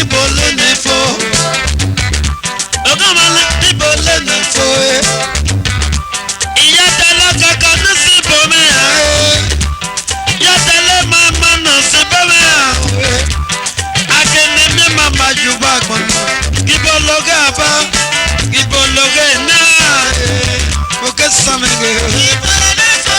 Ibolo nefo. Ogamala Ibolo nefo. Iya tala kaka nasi bome ae. Ya tala mama nasi bome ae. Akene me mama juba kono. Ibolo gaba. Ibolo ge na. Oke samenge. Ibolo nefo.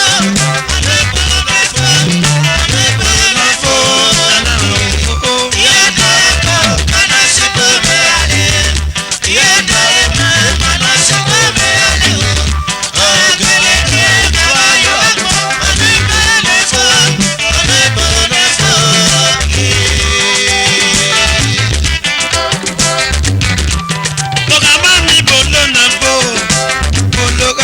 Bolo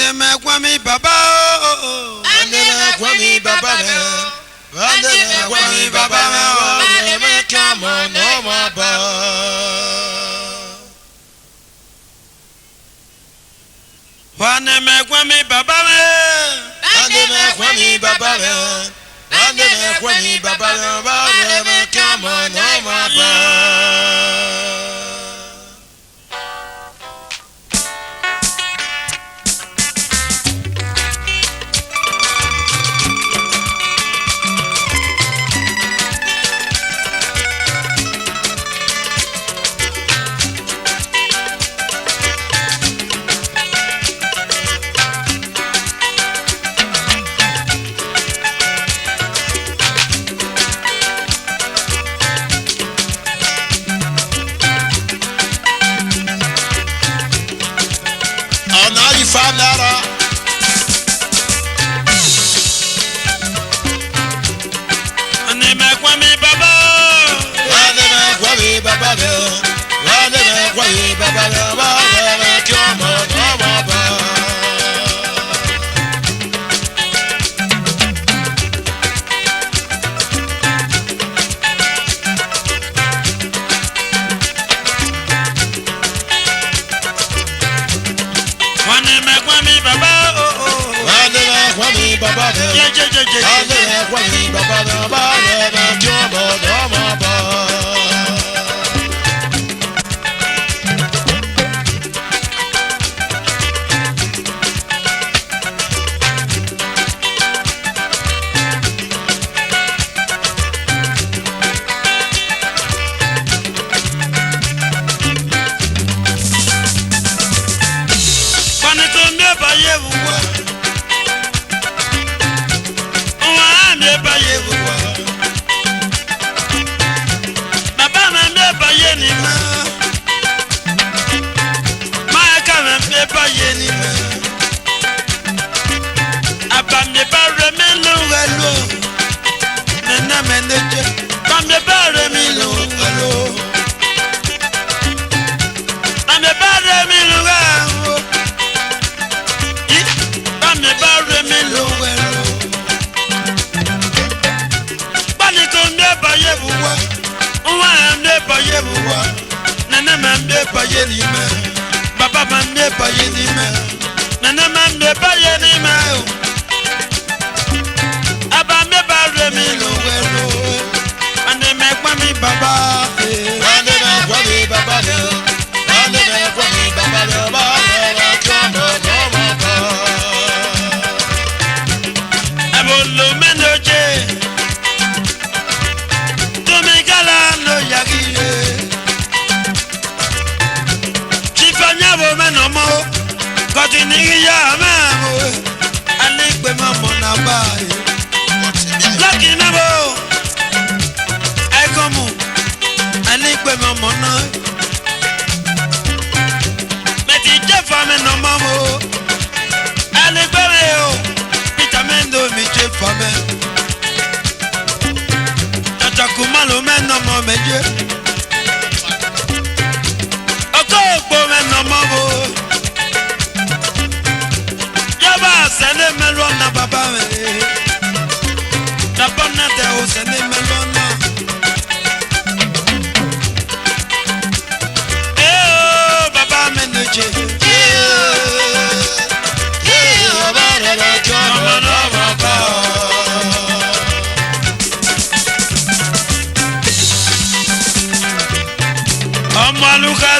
Ande me kwami baba. Ande me kwami baba. Ande me kwami baba. Ande me kama no maba. Ande me kwami baba. Ande me kwami baba. Ande me kwami baba. Ande me kama no maba.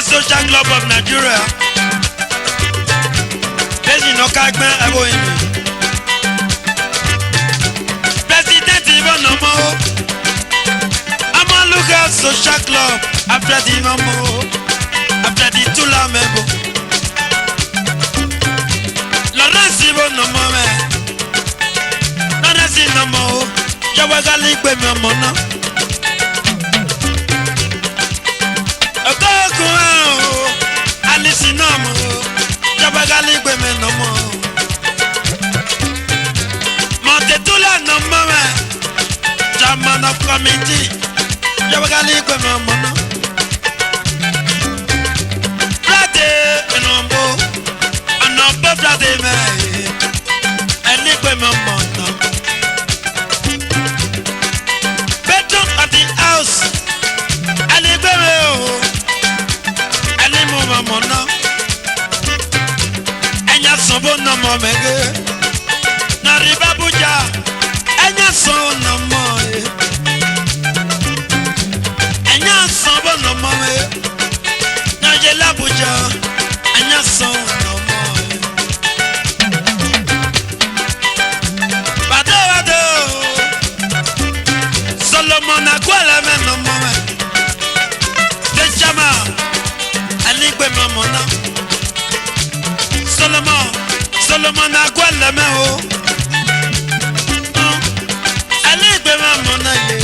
Social Club of Nigeria. President Okagbe Eboyimi. President Ibolo Mo. Amaluka Social Club. After the Mamo. After the Tula Mebo. Lawrence Ibolo Mo. Lawrence Ibolo Mo. Jawagali Kwemi Omono. Alisinamo, Jabagali Gweme no more. Montetula no more. Chairman of committee, Jabagali Gweme mono. Brate enombo, anobo after the man, and live with my mother. Bedroom of the house, and live with me, and live with my mother. And your son, no more, na riba buja, and your son, no more. And your son, no more. Na jela buja, and your son, no more. Bado, Solomon, aguala, men, no more. The Jama, and live with my mother. Solomon aguala me o. Ali gbe ma mona ye.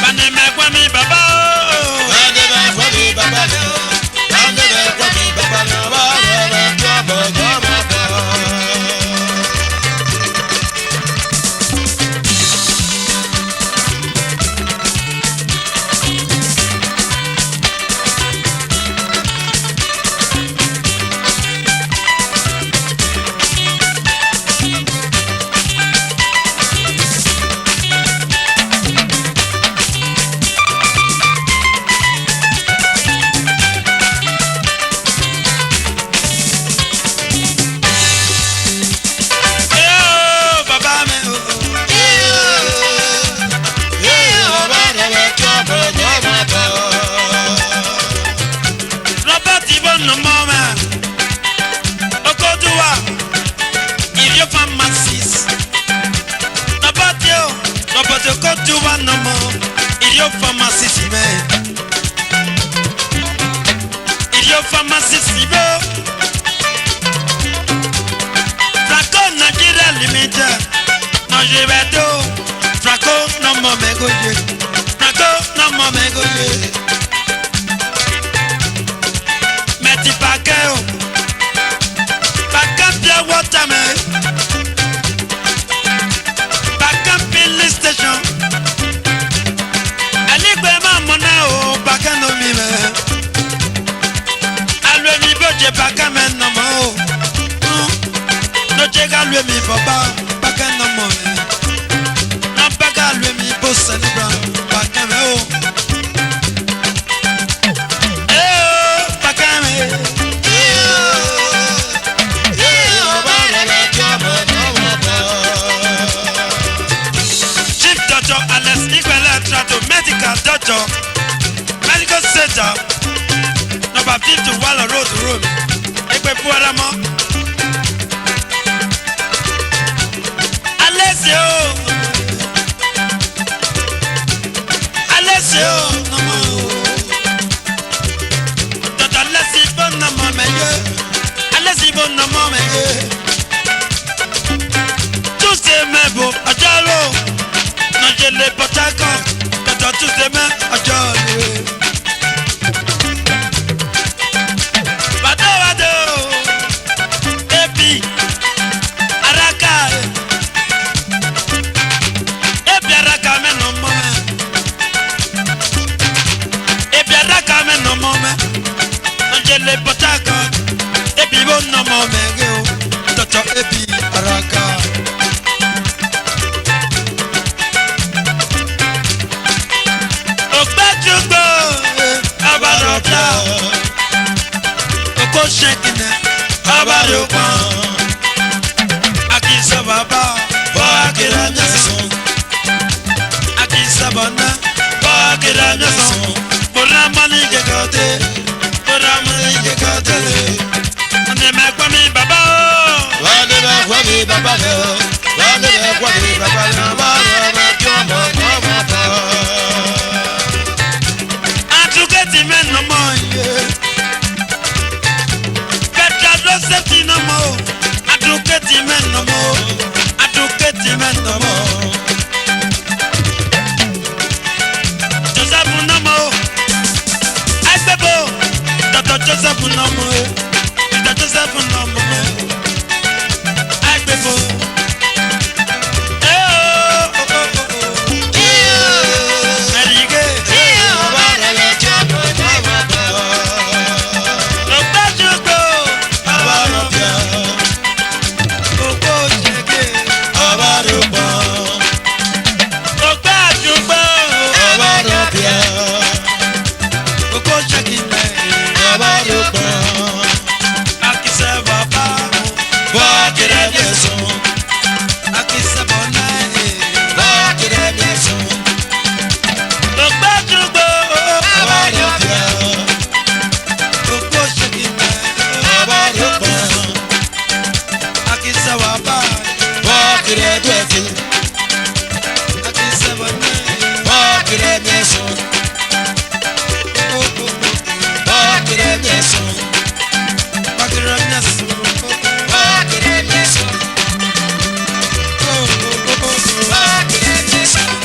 Bane me kwa mi baba o. Bane me kwa mi baba o. Bane me kwa mi baba o. Baba. Go Walk it at the walk it at the sun. Walk it at the sun. Walk it at the sun. Walk it at the sun. Walk it at the sun. Walk it at the sun.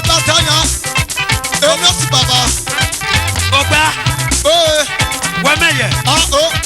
Batanya. Enosi Baba. Oba. Oh. Wameye. Oh.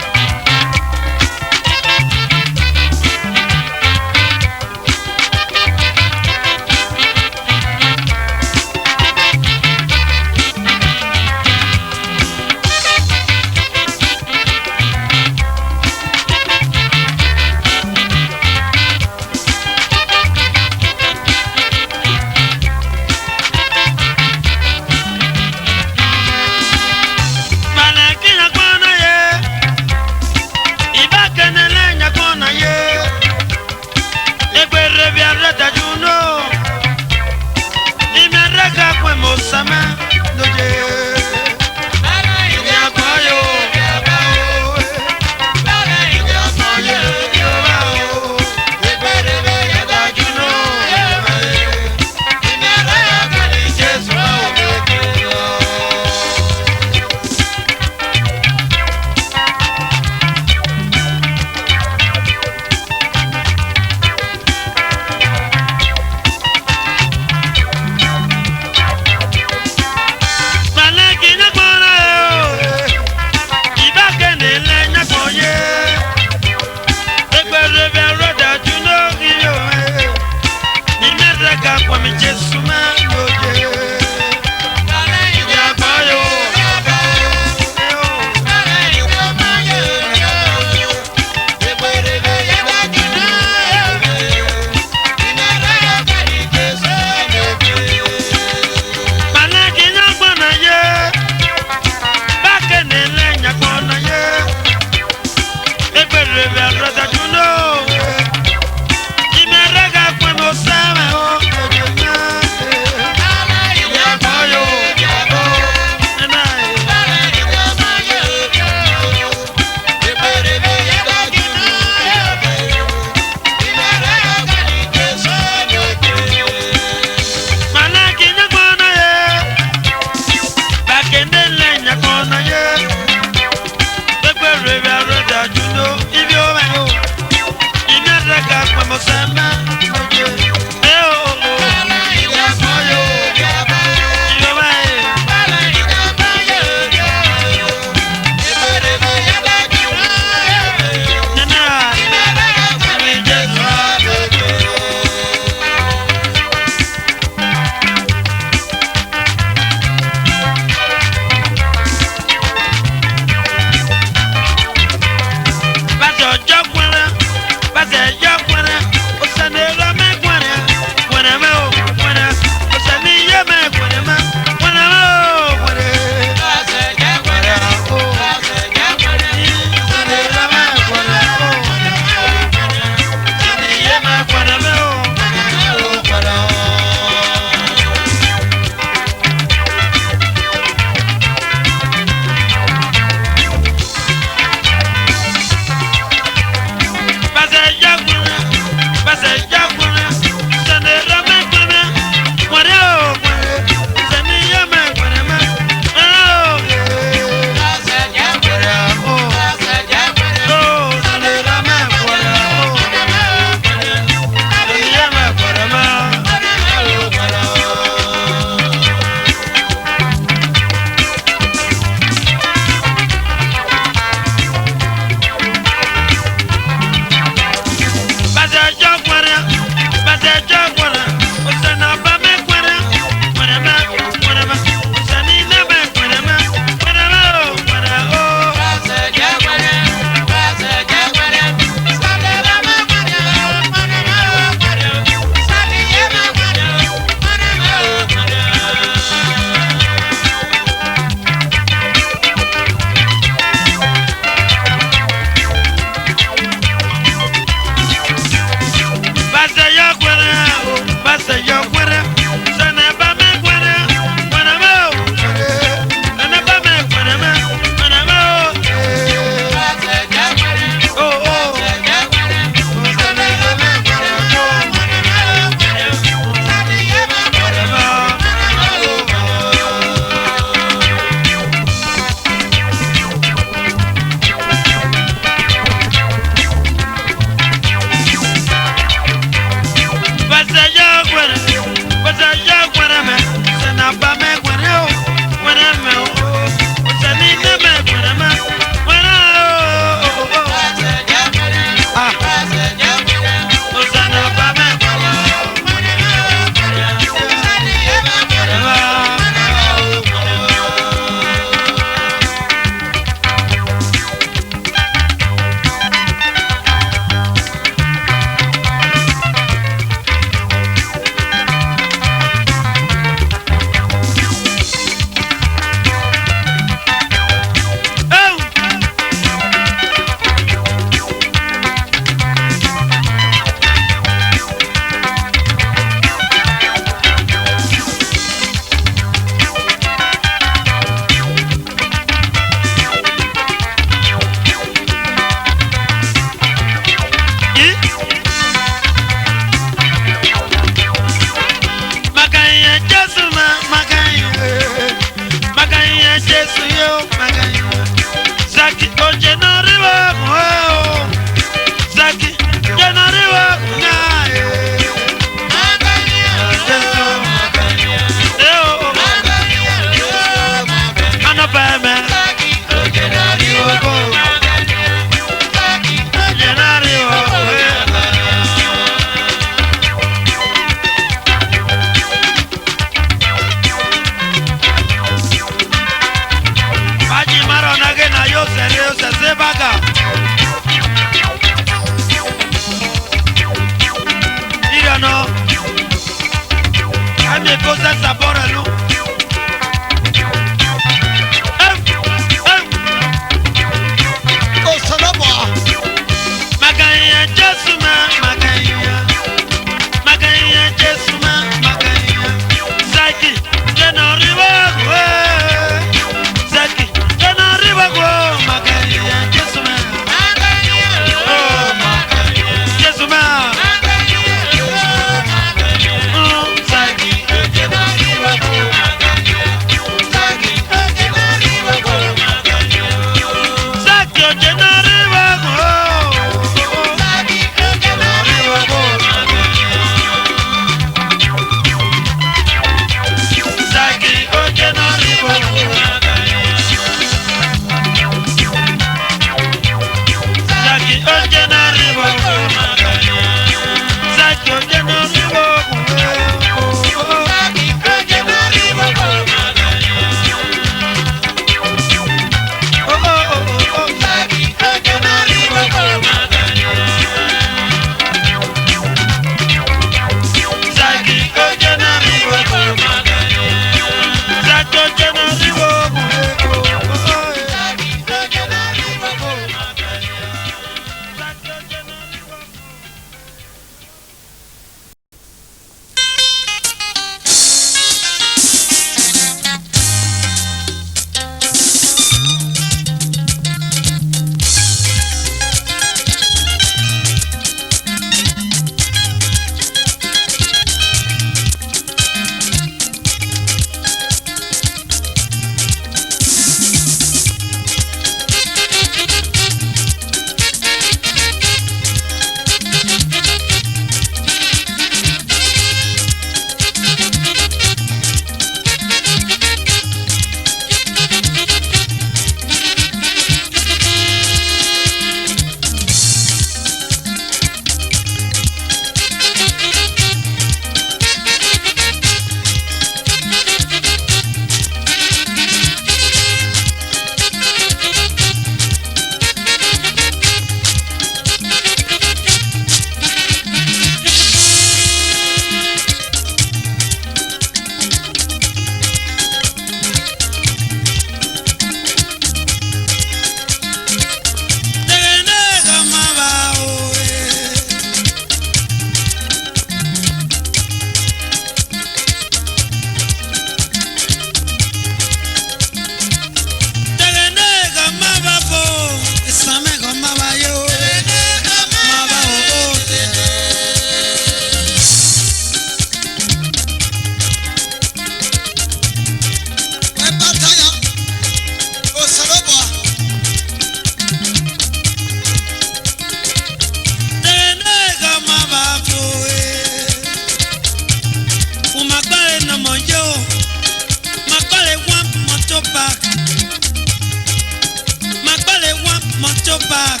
motor park.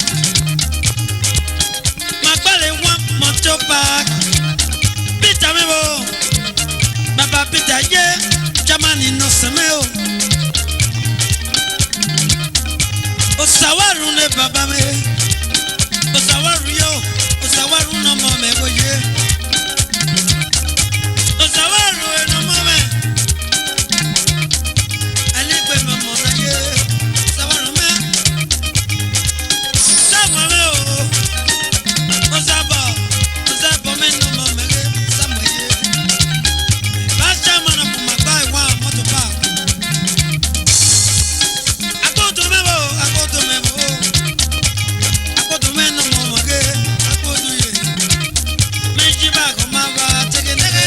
Magbale one motor park. Peter mebo. Baba Peter ye. Jamani no semeo. Osawaru ne baba me. Osawaru yo. Osawaru no mo me go ye. Osawaru no mo me. Aligbe mo mo na ye. Osawaru me. Samu me o. Osabo me no mo me ge. Samu ye. Basta mana po magbai wa moto pa. Akoto me bo. Akoto me no mo me ge. Akoto ye. Meji ba ko ma ba tege nege.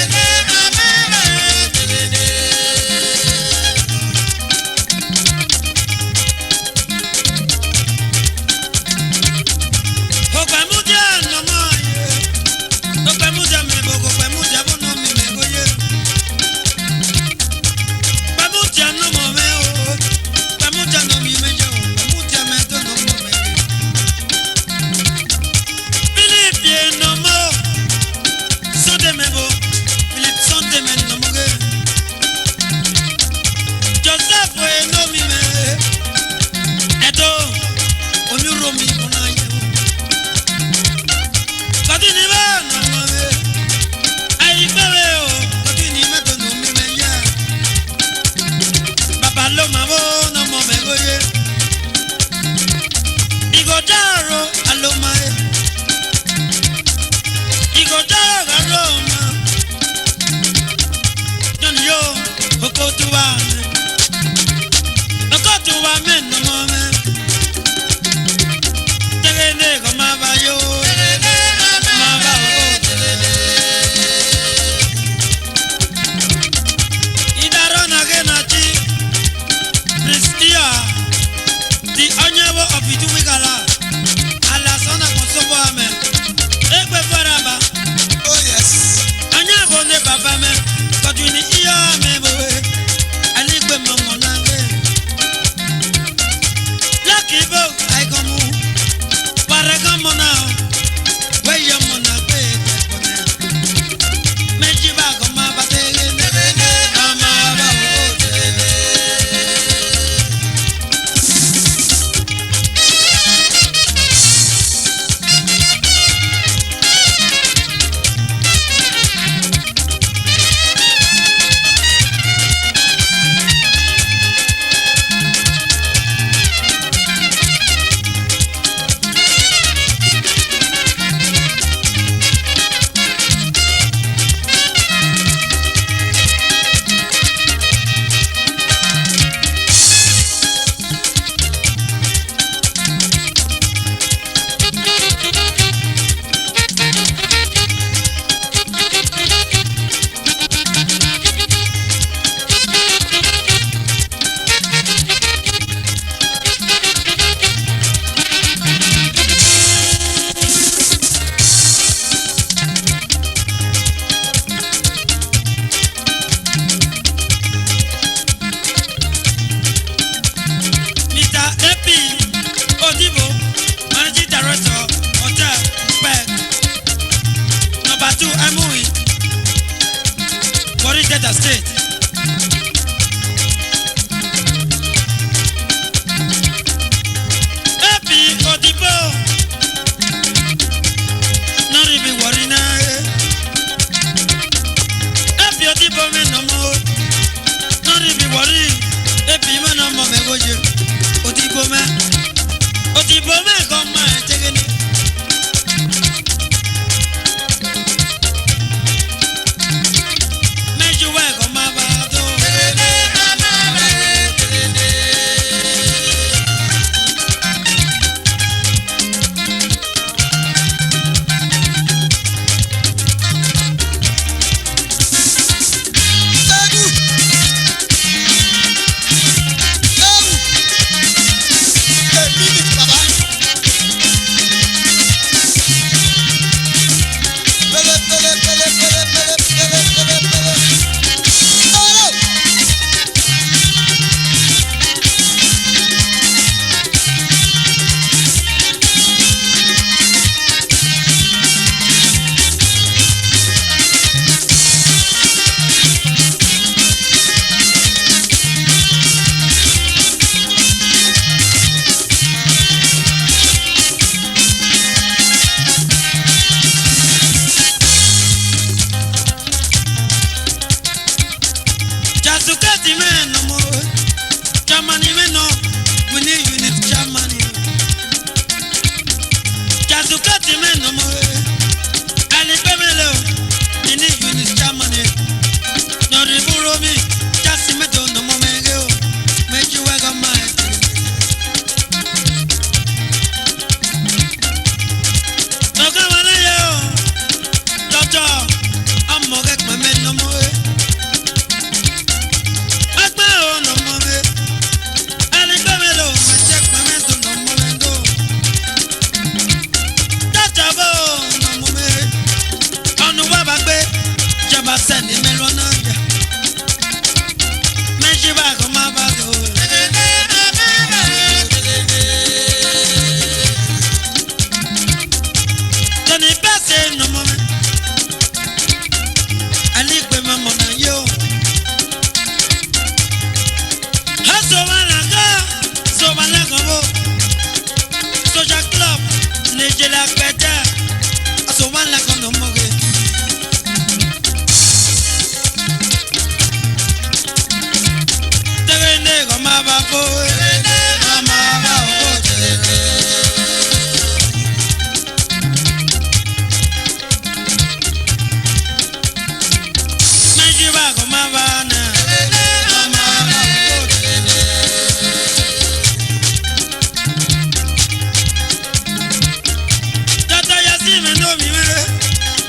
no mi me.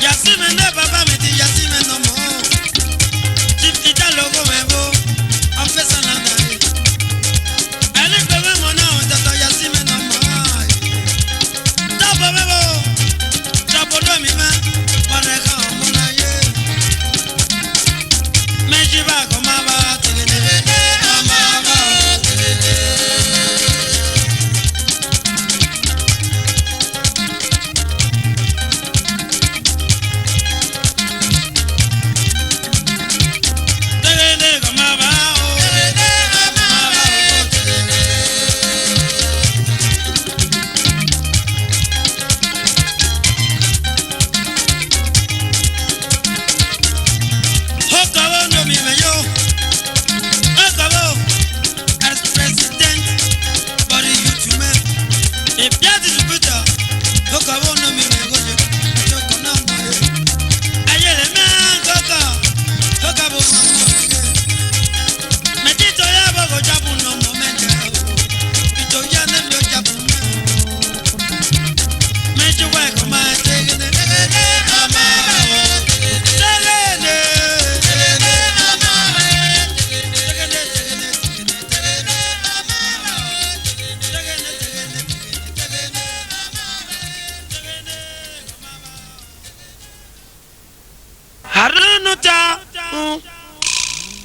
Yasi me ne baba me di yasi me no mo. Chief ita logo me bo. Officer na dai. Ele ko me mo na on tata yasi me no mo. Tabo me bo. Tabo no mi me. Mane ka mo na ye. Meji ba ko ma ba tegene. Ma ba tegene.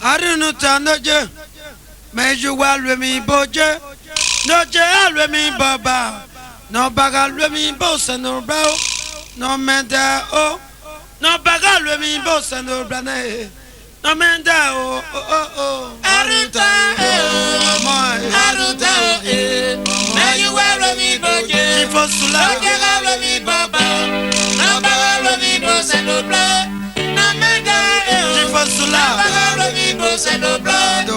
Arunuta noje, meju walwe mi boje, noje alwe mi baba, no baga lwe mi bosa no brao, no menda o, no baga lwe mi bosa no brane, no menda o Aruta Aruta meju walwe mi boje, Chifosula, noje alwe mi baba, no baga lwe mi bosa no brao, no menda o Chifosula. C'est le blood,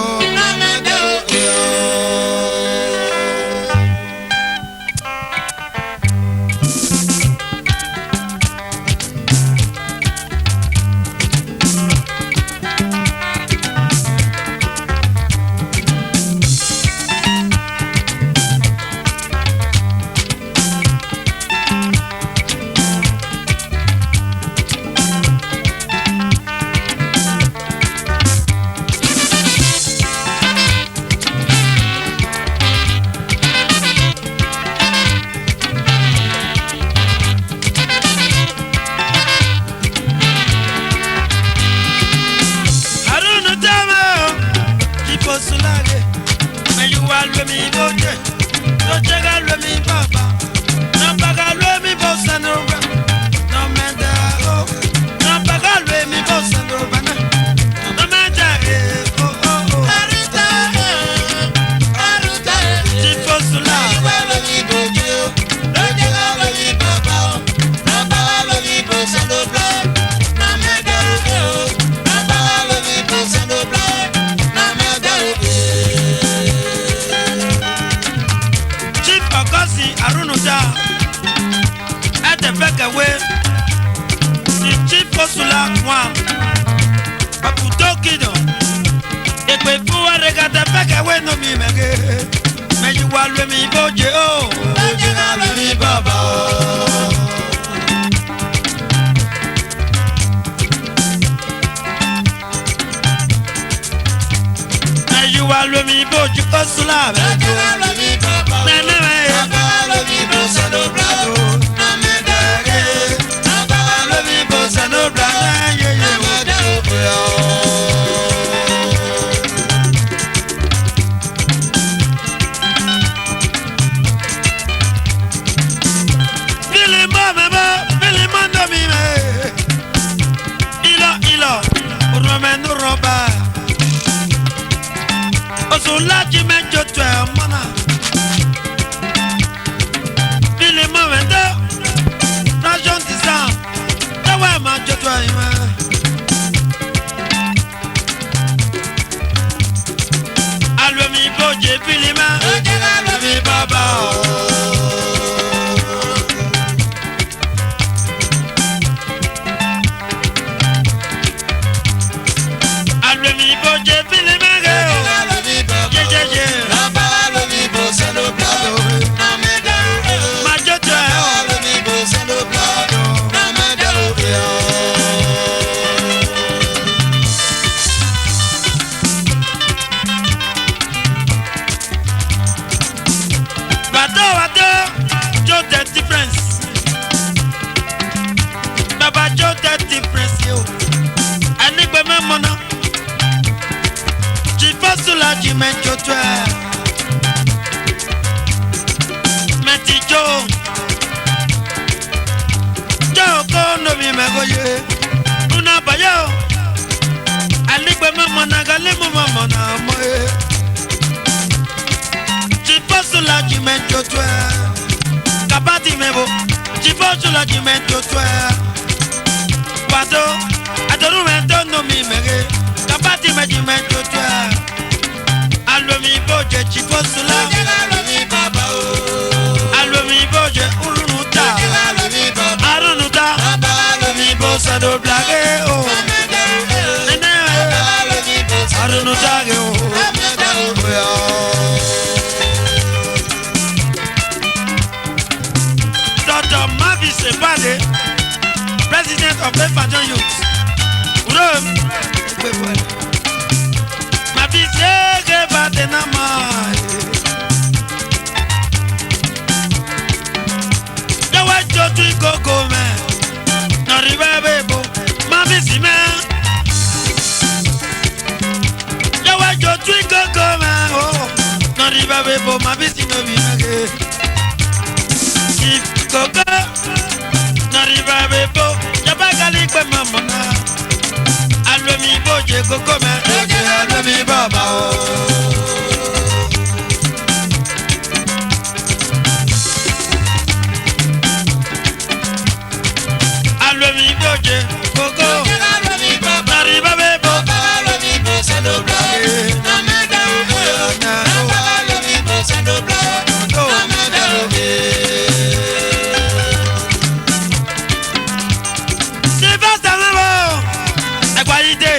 difference. Baba Joe that difference yo. Anigbe memona. Jifasula jimenjo twa. Meti Joe. Joe kono mi megoye. Una bayo. Anigbe memona galemu memona moye. Jifasula jimenjo twa. Kabati mebo. Jifasula jimenjo twa. Wado, adoru mento no mi mege. Kabati medimento twa. Allo mi boje chifosula. Allo mi baba o. Allo mi boje urunuta. Allo mi baba. Arunuta. Allo mi bosa do blage o. Nene. Allo mi bosa. Arunuta ge o. Dr. Mavi Sebade, President of Efanjon Youth. Rome. Mavi Sebade nama. Yawa jotu ikoko me. Noriba bebo. Mavi Sime. Yawa jotu ikoko me. Oh. Noriba bebo. Mavi Sime binage. If Koko. Noriba bebo. Yabagali kwe mamona. Allo mi boje koko me. Allo mi baba o. Allo mi boje koko. Allo mi baba. Noriba bebo. Allo mi bosa do blage. Namada o. Allo mi bosa do blage. Namada o. Sylvester Mebo. Equalite.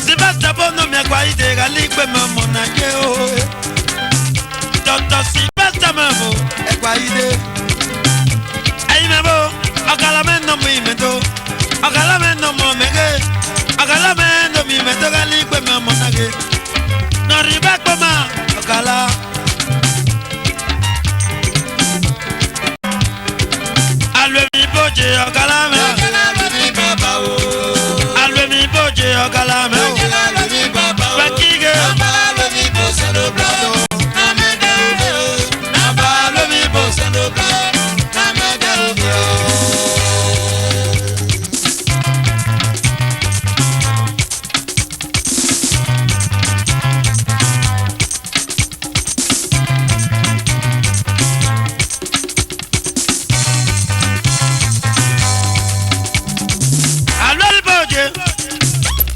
Sylvester Bono mi equalite. Galikwe mamona je o. Dr. Sylvester Mebo. Equalite. Ayi Mebo. Okalame no mi meto. Okalame no mo mege. Okalame no mi meto. Galikwe mamona ge. Noriba koma. Okala. Alwe mi boje okalame. Allo mi baba o. Alwe mi boje okalame. Allo mi baba o. Wakige. Allo mi bosa do blage. Namada o. Allo mi bosa do blage. Namada o. Alwe mi boje.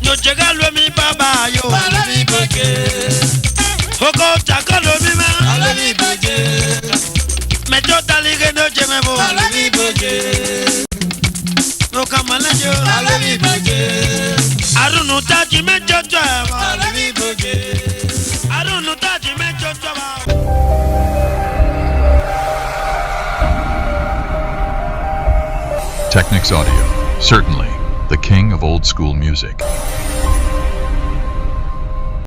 No jega alwe mi baba yo. Allo mi boje. Oko chakalo mi ma. Allo mi boje. Meto talige no jeme bo. Allo mi boje. No kamala jo. Allo mi boje. Arunu taji mejo twa. Allo mi boje. Arunu taji mejo twa. Technics Audio, certainly the king of old school music.